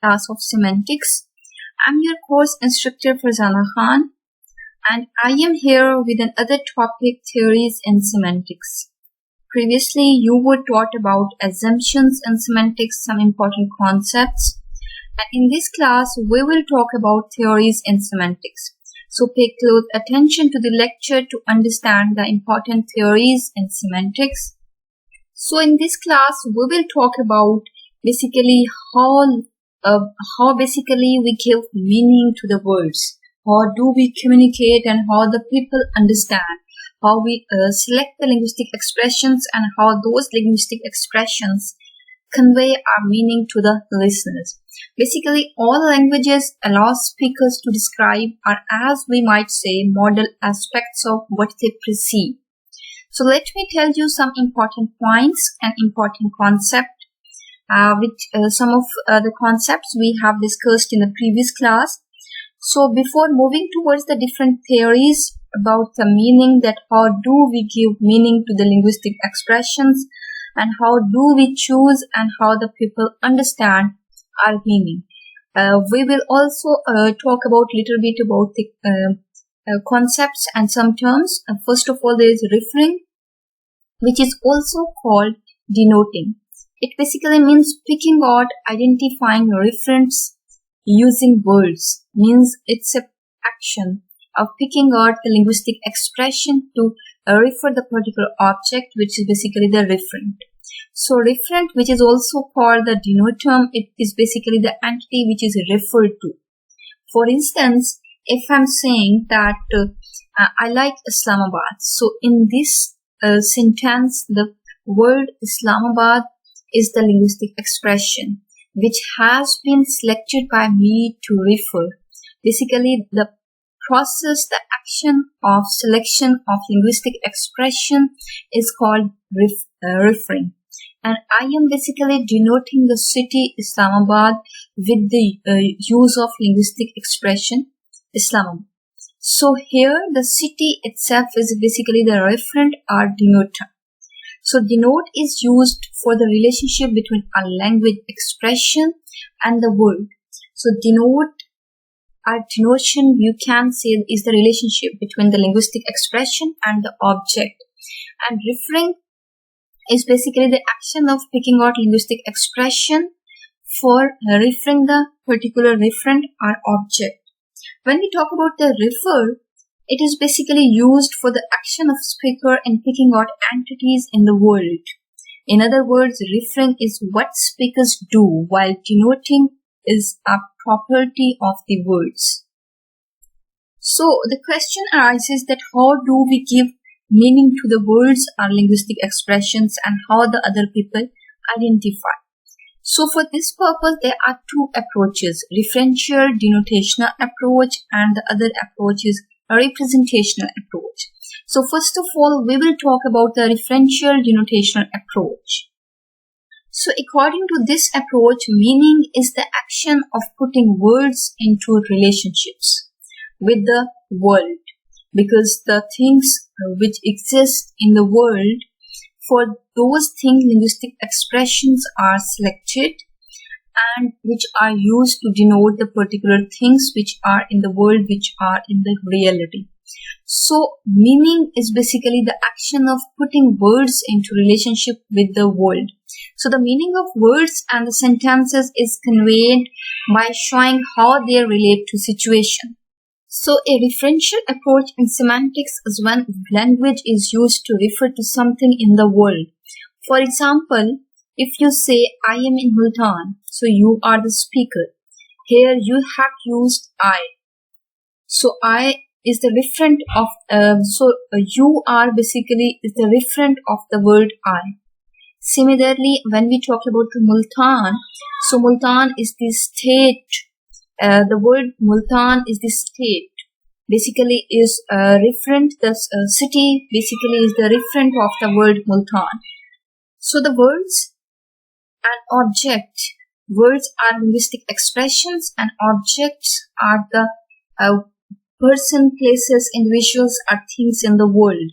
class of Semantics. I'm your course instructor Farzana Khan, and I am here with another topic, theories in semantics. Previously, you were taught about assumptions in semantics, some important concepts, and in this class, we will talk about theories in semantics. So pay close attention to the lecture to understand the important theories in semantics. So in this class, we will talk about basically how basically we give meaning to the words. How do we communicate and how the people understand. How we select the linguistic expressions and how those linguistic expressions convey our meaning to the listeners. Basically, all languages allow speakers to describe or, as we might say, model aspects of what they perceive. So let me tell you some important points and important concepts, which some of the concepts we have discussed in the previous class. So before moving towards the different theories about the meaning, that how do we give meaning to the linguistic expressions and how do we choose and how the people understand our meaning. We will also talk about little bit about the concepts and some terms. First of all, there is referring, which is also called denoting. It basically means picking out, identifying reference using words. Means it's an action of picking out the linguistic expression to refer the particular object, which is basically the referent. So referent, which is also called the denotum, it is basically the entity which is referred to. For instance, if I'm saying that I like Islamabad, so in this sentence, the word Islamabad is the linguistic expression which has been selected by me to refer. Basically, the process, the action of selection of linguistic expression is called referring. And I am basically denoting the city Islamabad with the use of linguistic expression Islamabad. So here the city itself is basically the referent or denoter. So denote is used for the relationship between a language expression and the word. So denote or denotion, you can say, is the relationship between the linguistic expression and the object. And referring is basically the action of picking out linguistic expression for referring the particular referent or object. When we talk about the refer, it is basically used for the action of speaker in picking out entities in the world. In other words, referring is what speakers do, while denoting is a property of the words. So the question arises that how do we give meaning to the words or linguistic expressions and how the other people identify. So for this purpose, there are two approaches, referential denotational approach and the other approach is a representational approach. So first of all, we will talk about the referential denotational approach. So according to this approach, meaning is the action of putting words into relationships with the world, because the things which exist in the world, for those things linguistic expressions are selected and which are used to denote the particular things which are in the world, which are in the reality. So meaning is basically the action of putting words into relationship with the world. So the meaning of words and the sentences is conveyed by showing how they relate to situation. So a referential approach in semantics is when language is used to refer to something in the world. For example, if you say, I am in Multan, so you are the speaker. Here you have used I. So I is the referent of, you are basically is the referent of the word I. Similarly, when we talk about Multan, so Multan is the state. The word Multan is the state. Basically is referent, the city basically is the referent of the word Multan. So the words and object. Words are linguistic expressions and objects are the person, places, individuals or things in the world.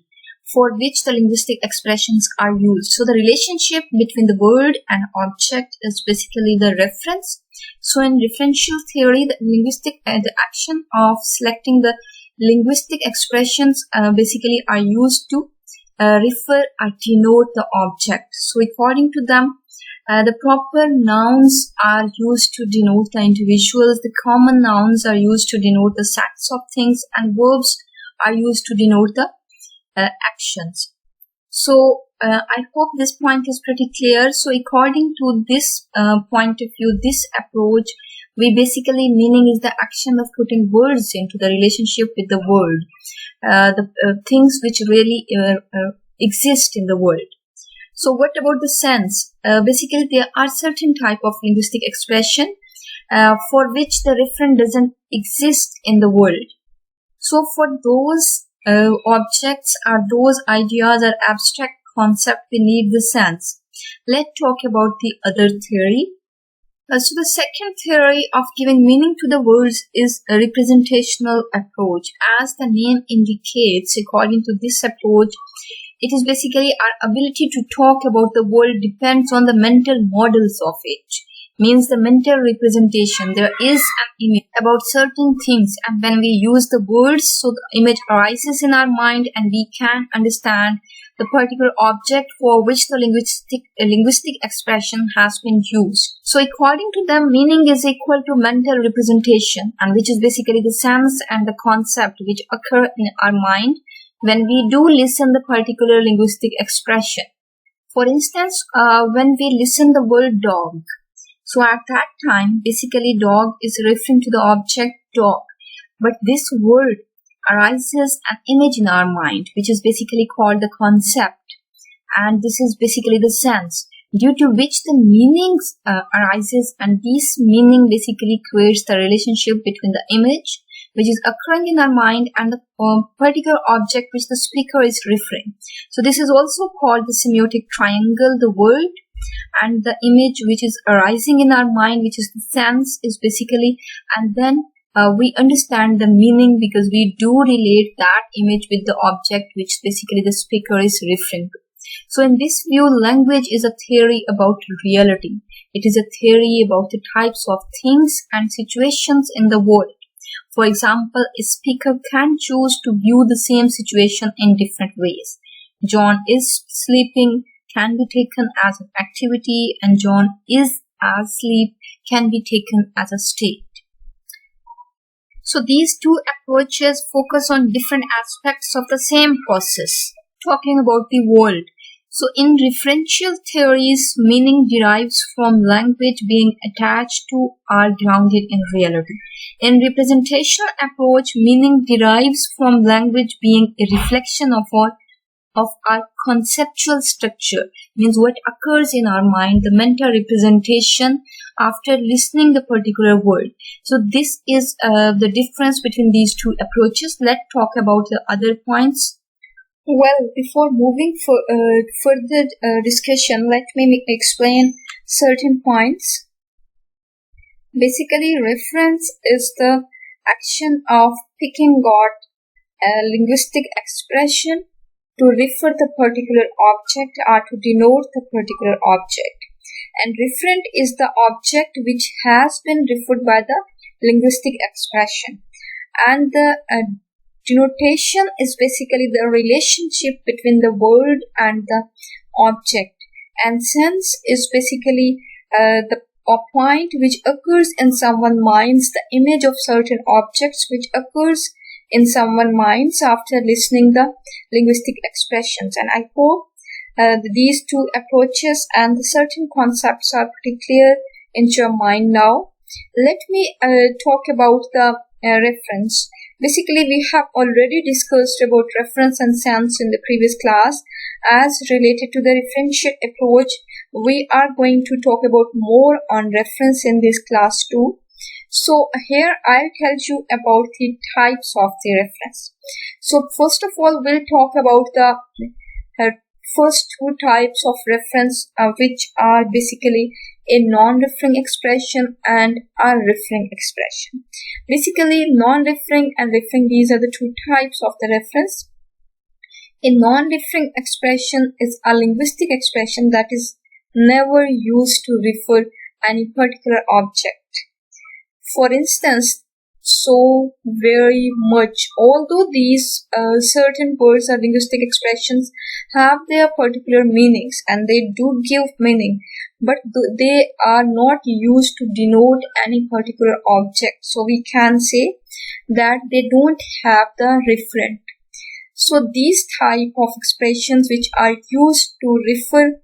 for which the linguistic expressions are used. So the relationship between the word and object is basically the reference. So in referential theory, the action of selecting the linguistic expressions basically are used to refer or denote the object. So according to them, the proper nouns are used to denote the individuals, the common nouns are used to denote the sets of things, and verbs are used to denote the actions. So I hope this point is pretty clear. So according to this point of view, this approach, we basically meaning is the action of putting words into the relationship with the world, the things which really exist in the world. So what about the sense? Basically, there are certain type of linguistic expression for which the referent doesn't exist in the world. So for those objects or those ideas or abstract concept, we need the sense. Let's talk about the other theory. So the second theory of giving meaning to the words is a representational approach. As the name indicates, according to this approach, it is basically our ability to talk about the world depends on the mental models of it. Means the mental representation. There is an image about certain things, and when we use the words, so the image arises in our mind and we can understand the particular object for which the linguistic expression has been used. So according to them, meaning is equal to mental representation, and which is basically the sense and the concept which occur in our mind when we do listen the particular linguistic expression. For instance, when we listen the word dog, so at that time, basically dog is referring to the object dog. But this word arises an image in our mind, which is basically called the concept. And this is basically the sense, due to which the meanings arises, and this meaning basically creates the relationship between the image which is occurring in our mind and the particular object which the speaker is referring. So this is also called the semiotic triangle. The word and the image which is arising in our mind, which is the sense, is basically, and then we understand the meaning because we do relate that image with the object which basically the speaker is referring to. So in this view, language is a theory about reality. It is a theory about the types of things and situations in the world. For example, a speaker can choose to view the same situation in different ways. John is sleeping can be taken as an activity, and John is asleep can be taken as a state. So these two approaches focus on different aspects of the same process, talking about the world. So in referential theories, meaning derives from language being attached to or grounded in reality. In representational approach, meaning derives from language being a reflection of our conceptual structure, means what occurs in our mind, the mental representation after listening the particular word. So this is the difference between these two approaches. Let's talk about the other points. Well, before moving for further discussion, let me explain certain points. Basically, reference is the action of picking out a linguistic expression to refer the particular object or to denote the particular object. And referent is the object which has been referred by the linguistic expression. And the denotation is basically the relationship between the word and the object. And sense is basically the point which occurs in someone's minds, the image of certain objects which occurs in someone's minds after listening the linguistic expressions. And I hope these two approaches and the certain concepts are pretty clear in your mind now. Let me talk about the reference. Basically, we have already discussed about reference and sense in the previous class. As related to the referential approach, we are going to talk about more on reference in this class too. So here I'll tell you about the types of the reference. So first of all, we'll talk about the first two types of reference, which are basically a non-referring expression and a referring expression. Basically, non-referring and referring, these are the two types of the reference. A non-referring expression is a linguistic expression that is never used to refer any particular object. For instance, so, very much. Although these certain words or linguistic expressions have their particular meanings and they do give meaning, but they are not used to denote any particular object. So, we can say that they don't have the referent. So, these type of expressions which are used to refer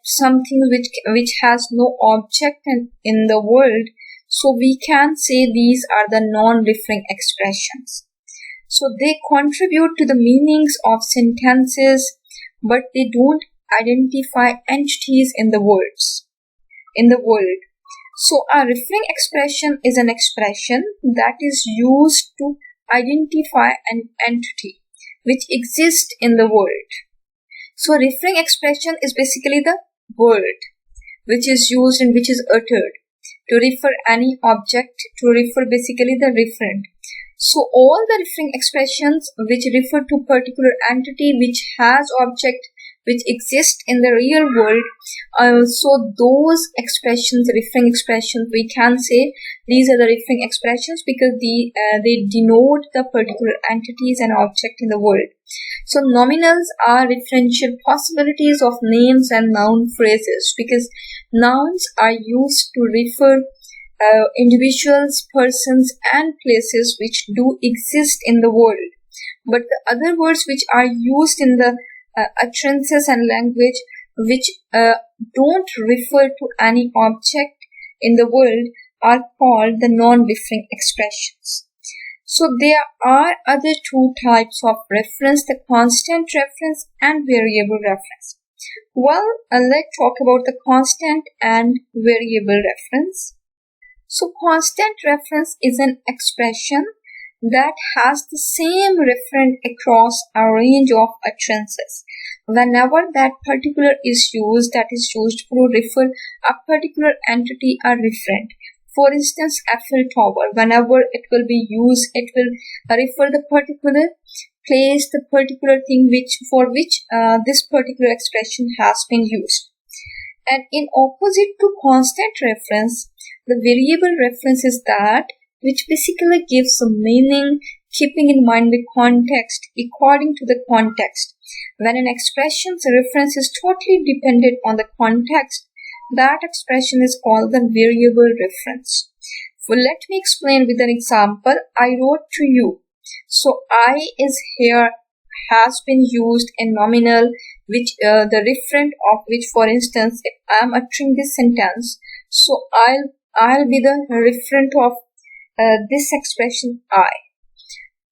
something which has no object in the world, so we can say these are the non-referring expressions. So they contribute to the meanings of sentences, but they don't identify entities in the world. So a referring expression is an expression that is used to identify an entity which exists in the world. So a referring expression is basically the word which is used and which is uttered to refer any object, to refer basically the referent. So all the referring expressions which refer to particular entity which has object which exists in the real world, so those expressions, referring expressions, we can say these are the referring expressions because they denote the particular entities and object in the world. So nominals are referential possibilities of names and noun phrases because nouns are used to refer individuals, persons and places which do exist in the world. But the other words which are used in the utterances and language which don't refer to any object in the world are called the non-referring expressions. So there are other two types of reference, the constant reference and variable reference. Well, let's talk about the constant and variable reference. So constant reference is an expression that has the same referent across a range of utterances. Whenever that particular is used, that is used to refer a particular entity or referent. For instance, Eiffel Tower, whenever it will be used, it will refer the particular place, the particular thing for which this particular expression has been used. And in opposite to constant reference, the variable reference is that which basically gives a meaning, keeping in mind the context, according to the context. When an expression's reference is totally dependent on the context, that expression is called the variable reference. So let me explain with an example. I wrote to you. So I is here has been used in nominal, which the referent of which, for instance, if I am uttering this sentence, so I'll be the referent of this expression I,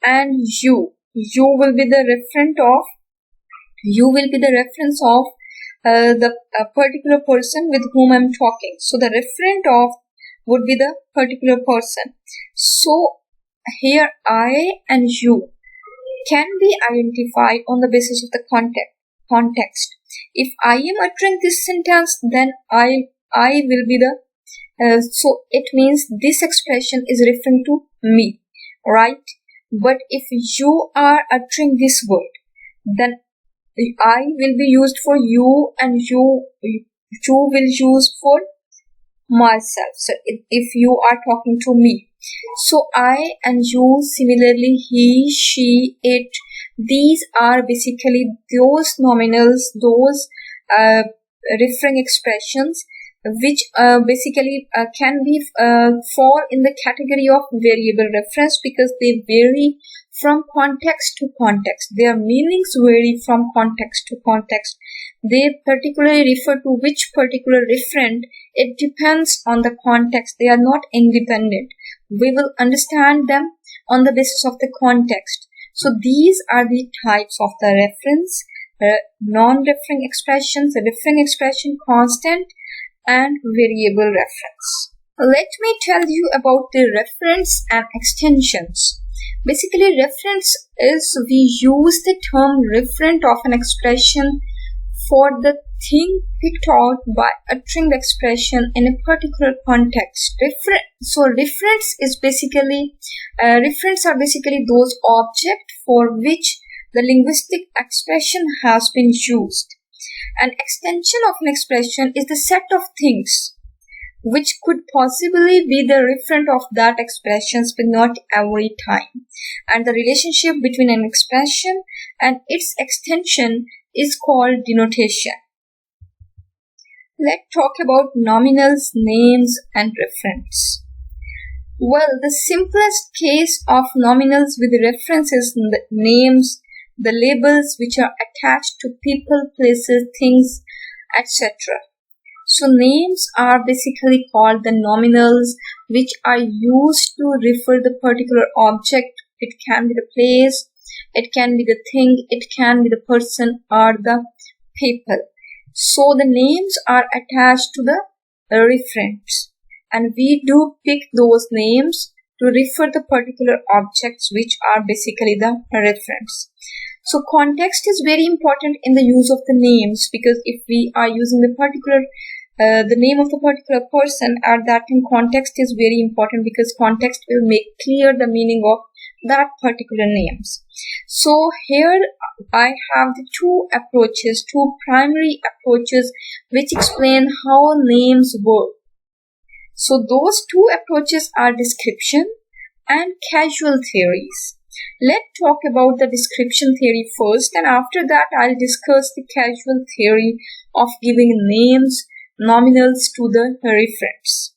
and you will be the reference of the particular person with whom I'm talking. So the referent of would be the particular person. So here I and you can be identified on the basis of the context. If I am uttering this sentence, then I will be the so it means this expression is referring to me, right? But if you are uttering this word, then I will be used for you and you will use for myself. So if you are talking to me, so I and you, similarly he, she, it, these are basically those nominals, those referring expressions which basically can be fall in the category of variable reference because they vary from context to context. Their meanings vary from context to context. They particularly refer to which particular referent. It depends on the context. They are not independent. We will understand them on the basis of the context. So these are the types of the reference, non-referring expressions, referring expression, constant, and variable reference. Let me tell you about the reference and extensions. Basically, reference is we use the term referent of an expression for the thing picked out by uttering the expression in a particular context. Referents are basically those objects for which the linguistic expression has been used. An extension of an expression is the set of things which could possibly be the referent of that expression, but not every time. And the relationship between an expression and its extension is called denotation. Let's talk about nominals, names, and referents. Well, the simplest case of nominals with reference is the names, the labels which are attached to people, places, things, etc. So names are basically called the nominals which are used to refer the particular object. It can be the place, it can be the thing, it can be the person or the people. So the names are attached to the referents, and we do pick those names to refer the particular objects which are basically the reference. So context is very important in the use of the names, because if we are using the name of the particular person, at that time context is very important, because context will make clear the meaning of that particular names. So here I have the two primary approaches which explain how names work. So those two approaches are description and causal theories. Let's talk about the description theory first, and after that I'll discuss the causal theory of giving names, nominals to the referents.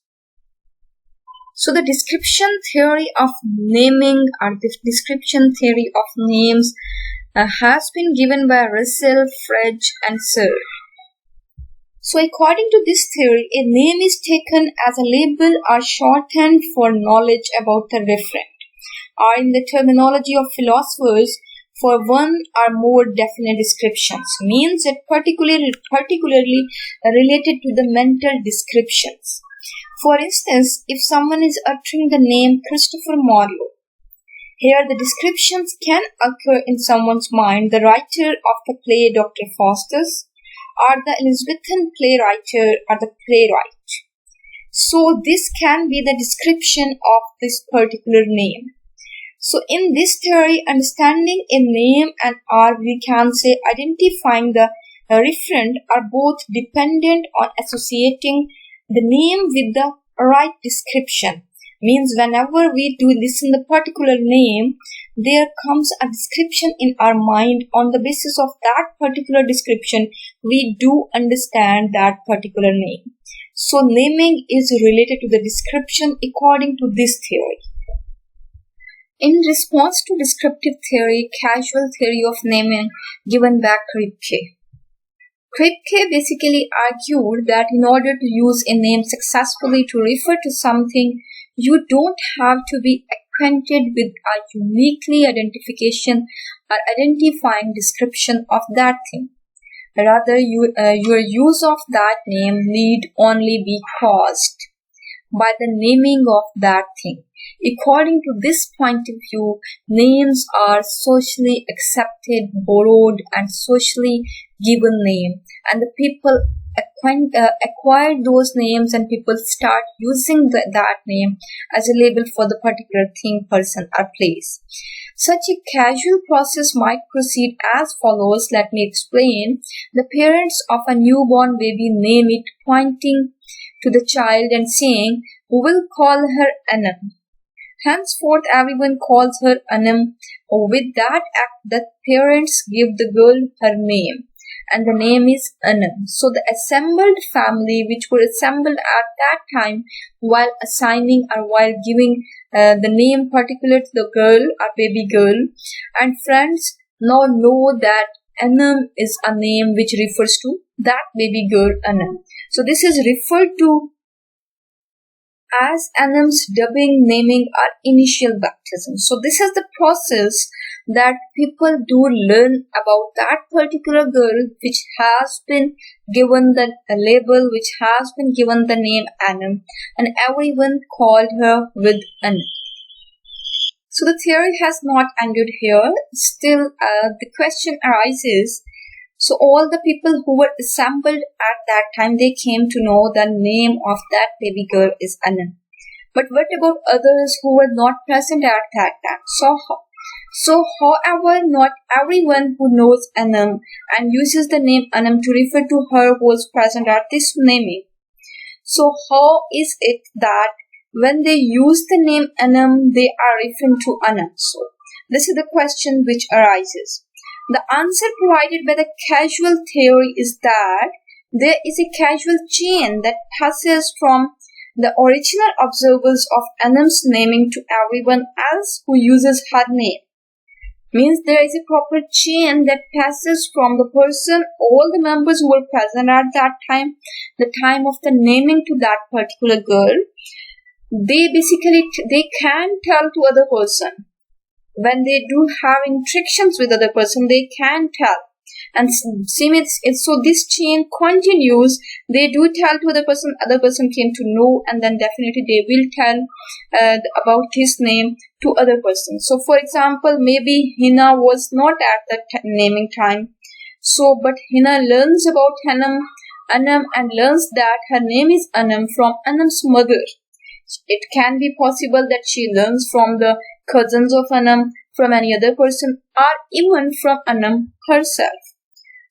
So the description theory of naming, or the description theory of names, has been given by Russell, French, and Searle. So according to this theory, a name is taken as a label or shorthand for knowledge about the referent, or in the terminology of philosophers, for one or more definite descriptions, means that particularly related to the mental descriptions. For instance, if someone is uttering the name Christopher Marlowe, here the descriptions can occur in someone's mind: the writer of the play Dr. Faustus, or the Elizabethan playwriter, or the playwright. So this can be the description of this particular name. So in this theory, understanding a name and or we can say identifying the referent are both dependent on associating the name with the right description. Means whenever we do listen the particular name, there comes a description in our mind. On the basis of that particular description, we do understand that particular name. So naming is related to the description according to this theory. In response to descriptive theory, causal theory of naming given by Kripke. Kripke basically argued that in order to use a name successfully to refer to something, you don't have to be acquainted with a uniquely identification or identifying description of that thing. Rather, your use of that name need only be caused by the naming of that thing. According to this point of view, names are socially accepted, borrowed, and socially given name, and the people acquire those names, and people start using that name as a label for the particular thing, person, or place. Such a causal process might proceed as follows. Let me explain. The parents of a newborn baby name it, pointing to the child and saying, "We will call her Anam." Henceforth, everyone calls her Anam. With that act, the parents give the girl her name, and the name is Anam. So the assembled family, which were assembled at that time while assigning or while giving the name particular to the girl or baby girl, and friends now know that Anam is a name which refers to that baby girl Anam. So this is referred to as Anam's dubbing, naming, or initial baptism. So this is the process that people do learn about that particular girl which has been given the label, which has been given the name Anam, and everyone called her with Anam. So the theory has not ended here. Still, the question arises. So all the people who were assembled at that time, they came to know the name of that baby girl is Anam. But what about others who were not present at that time? So, however, not everyone who knows Anam and uses the name Anam to refer to her was present at this naming. So, how is it that when they use the name Anam, they are referring to Anam? So, this is the question which arises. The answer provided by the causal theory is that there is a causal chain that passes from the original observers of Anam's naming to everyone else who uses her name. Means there is a proper chain that passes from the person, all the members who were present at that time, the time of the naming to that particular girl. They can tell to other person. When they do have interactions with other person, they can tell. And so this chain continues. They do tell to other person came to know, and then definitely they will tell about his name to other person. So for example, maybe Hina was not at the naming time. So but Hina learns about Anam and learns that her name is Anam from Anam's mother. It can be possible that she learns from the cousins of Anam, from any other person, or even from Anam herself.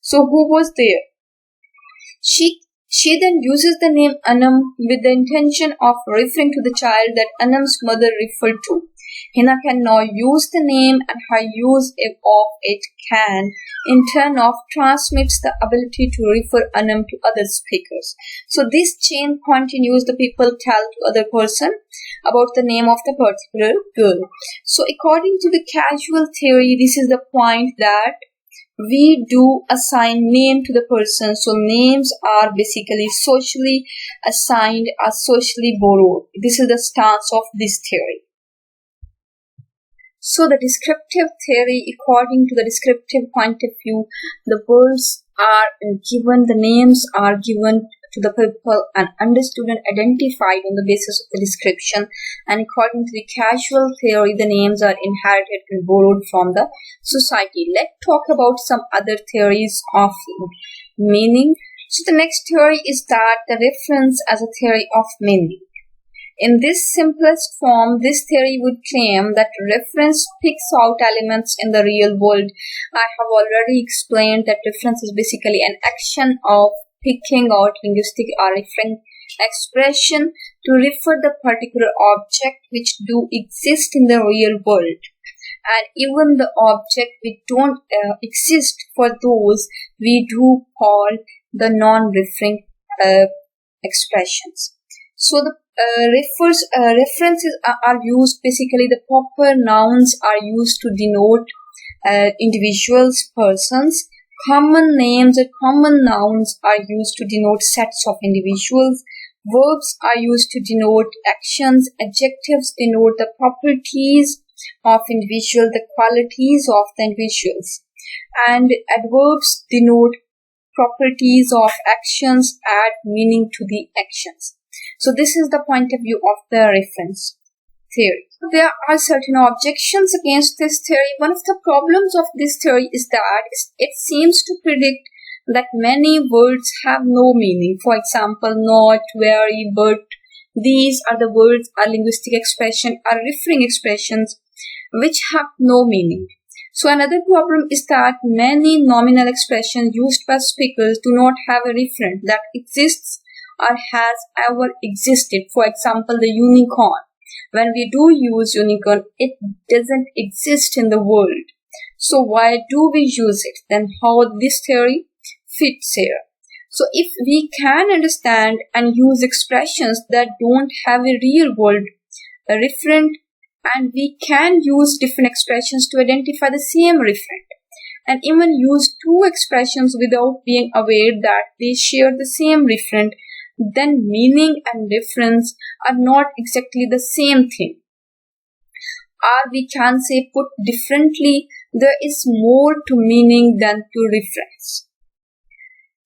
So who was there? She then uses the name Anam with the intention of referring to the child that Anam's mother referred to. Hina can now use the name, and her use of it can, in turn of, transmits the ability to refer Anam to other speakers. So this chain continues. The people tell to other person about the name of the particular girl. So according to the causal theory, this is the point that we do assign name to the person. So names are basically socially assigned or socially borrowed. This is the stance of this theory. So the descriptive theory, according to the descriptive point of view, the words are given, the names are given to the people and understood and identified on the basis of the description. And according to the causal theory, the names are inherited and borrowed from the society. Let's talk about some other theories of meaning. So the next theory is that the reference as a theory of meaning. In this simplest form, this theory would claim that reference picks out elements in the real world. I have already explained that reference is basically an action of picking out linguistic or referring expression to refer the particular object which do exist in the real world. And even the object which don't exist, for those we do call the non-referring expressions. So the references are used, basically the proper nouns are used to denote individuals, persons. Common names or common nouns are used to denote sets of individuals. Verbs are used to denote actions. Adjectives denote the properties of individual, the qualities of the individuals. And adverbs denote properties of actions, add meaning to the actions. So this is the point of view of the reference theory. There are certain objections against this theory. One of the problems of this theory is that it seems to predict that many words have no meaning. For example, not, very, but. These are the words or linguistic expression or referring expressions which have no meaning. So another problem is that many nominal expressions used by speakers do not have a referent that exists or has ever existed. For example, the unicorn. When we do use unicorn, it doesn't exist in the world. So why do we use it? Then how this theory fits here? So if we can understand and use expressions that don't have a real world referent, and we can use different expressions to identify the same referent, and even use two expressions without being aware that they share the same referent, then meaning and reference are not exactly the same thing. Or we can say, put differently, there is more to meaning than to reference.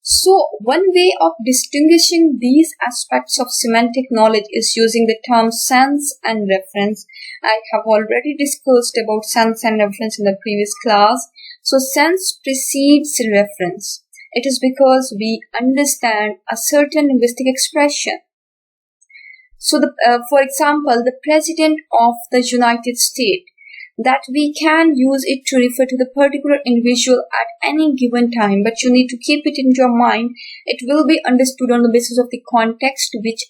So one way of distinguishing these aspects of semantic knowledge is using the term sense and reference. I have already discussed about sense and reference in the previous class. So sense precedes reference. It is because we understand a certain linguistic expression. So, for example, the President of the United States. that we can use it to refer to the particular individual at any given time, but you need to keep it in your mind. It will be understood on the basis of the context, which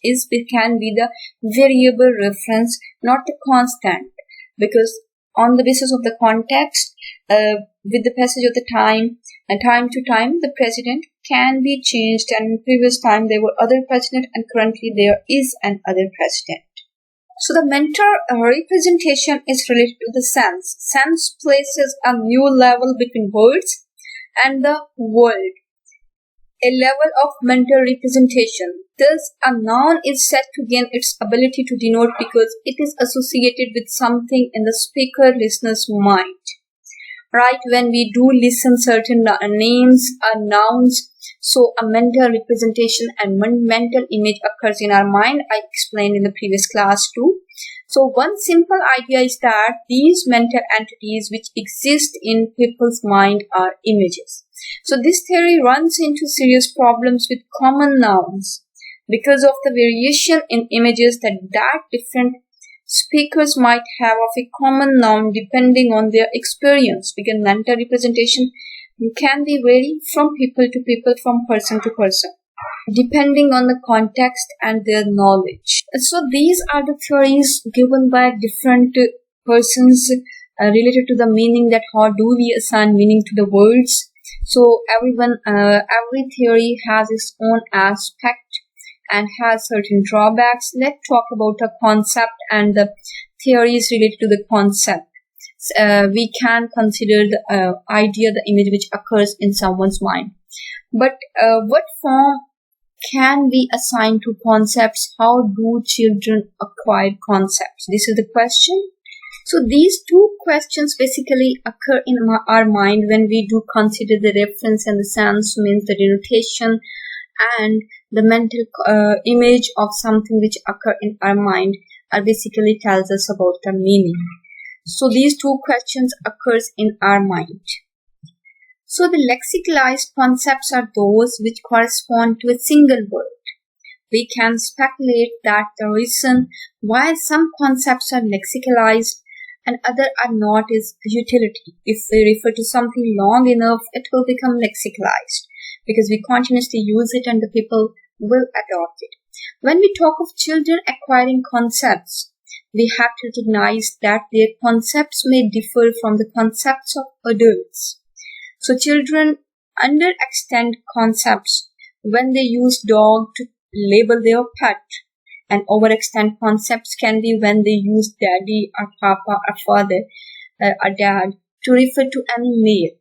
can be the variable reference, not the constant, because on the basis of the context, with the passage of the time and time to time, the president can be changed, and in previous time there were other president and currently there is an other president. So the mental representation is related to the sense. Sense places a new level between words and the world, a level of mental representation. Thus, a noun is said to gain its ability to denote because it is associated with something in the speaker-listener's mind. Right, when we do listen certain names or nouns, so a mental representation and mental image occurs in our mind. I explained in the previous class too. So one simple idea is that these mental entities which exist in people's mind are images. So this theory runs into serious problems with common nouns because of the variation in images that different speakers might have of a common noun depending on their experience, because mental representation can be varied from people to people, from person to person, depending on the context and their knowledge. So these are the theories given by different persons related to the meaning, that how do we assign meaning to the words. So every theory has its own aspect and has certain drawbacks. Let's talk about a concept and the theories related to the concept. We can consider the idea, the image which occurs in someone's mind. But what form can be assigned to concepts? How do children acquire concepts? This is the question. So these two questions basically occur in our mind when we do consider the reference and the sense, means the denotation and the mental image of something which occur in our mind are basically tells us about the meaning. So these two questions occurs in our mind. So the lexicalized concepts are those which correspond to a single word. We can speculate that the reason why some concepts are lexicalized and other are not is utility. If we refer to something long enough, it will become lexicalized because we continuously use it and the people will adopt it. When we talk of children acquiring concepts, we have to recognize that their concepts may differ from the concepts of adults. So children understand concepts when they use dog to label their pet, and overextend concepts can be when they use daddy or papa or father or dad to refer to any male.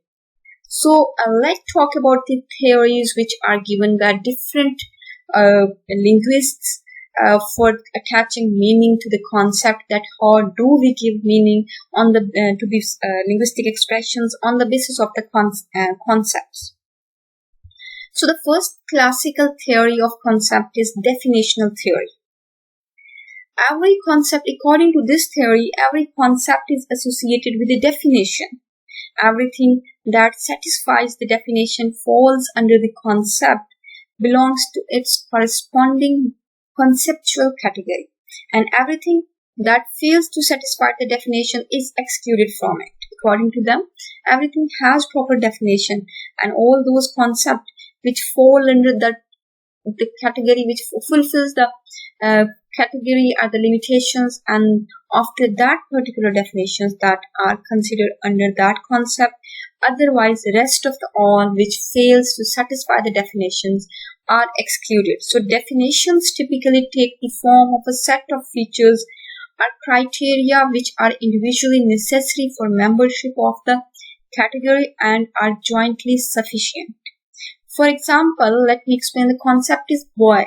So let's talk about the theories which are given by different linguists for attaching meaning to the concept, that how do we give meaning on the to these linguistic expressions on the basis of the concepts. So the first classical theory of concept is definitional theory. Every concept, according to this theory, every concept is associated with a definition. Everything that satisfies the definition falls under the concept, belongs to its corresponding conceptual category, and everything that fails to satisfy the definition is excluded from it. According to them, everything has proper definition, and all those concepts which fall under the category which fulfills the category are the limitations, and after that particular definitions that are considered under that concept. Otherwise, the rest of the all which fails to satisfy the definitions are excluded. So definitions typically take the form of a set of features or criteria which are individually necessary for membership of the category and are jointly sufficient. For example, let me explain. The concept is boy.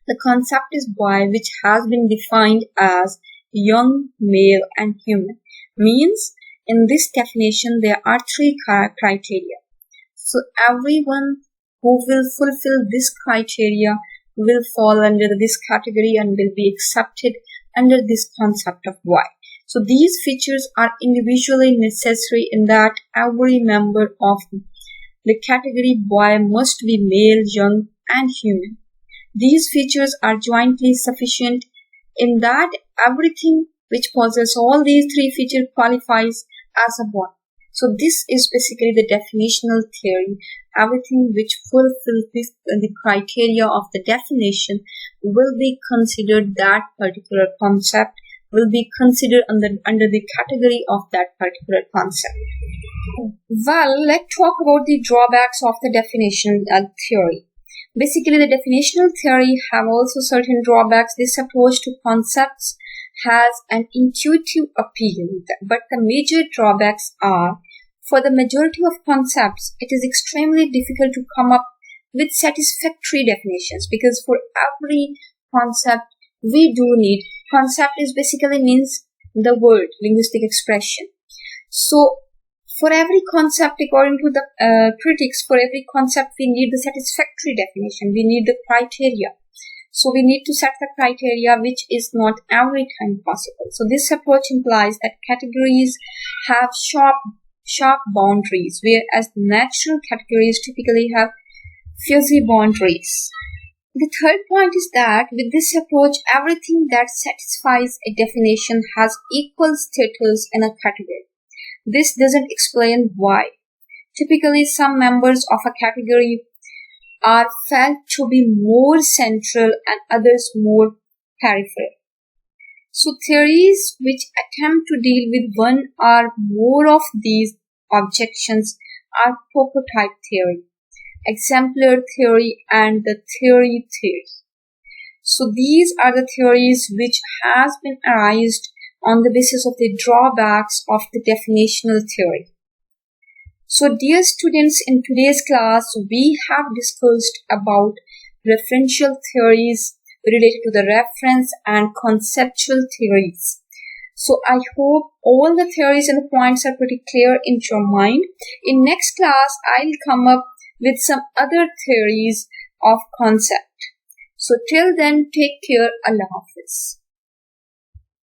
The concept is boy, which has been defined as young, male, and human. Means in this definition there are three criteria. So everyone who will fulfill this criteria will fall under this category and will be accepted under this concept of boy. So these features are individually necessary in that every member of the category boy must be male, young, and human. These features are jointly sufficient in that everything which possess all these three features qualifies as a one. So this is basically the definitional theory. Everything which fulfills the criteria of the definition will be considered that particular concept, will be considered under the category of that particular concept. Well, let's talk about the drawbacks of the definitional theory. Basically, the definitional theory have also certain drawbacks. This approach to concepts has an intuitive appeal, but the major drawbacks are, for the majority of concepts, it is extremely difficult to come up with satisfactory definitions, because for every concept we do need, concept is basically means the word, linguistic expression. So for every concept, according to the critics, for every concept we need the satisfactory definition, we need the criteria. So we need to set the criteria, which is not every time possible. So this approach implies that categories have sharp boundaries, whereas natural categories typically have fuzzy boundaries. The third point is that with this approach, everything that satisfies a definition has equal status in a category. This doesn't explain why. Typically, some members of a category are felt to be more central and others more peripheral. So theories which attempt to deal with one or more of these objections are prototype theory, exemplar theory, and the theory theory. So these are the theories which has been arised on the basis of the drawbacks of the definitional theory. So dear students, in today's class, we have discussed about referential theories related to the reference and conceptual theories. So I hope all the theories and the points are pretty clear in your mind. In next class, I'll come up with some other theories of concept. So till then, take care. Allah Hafiz.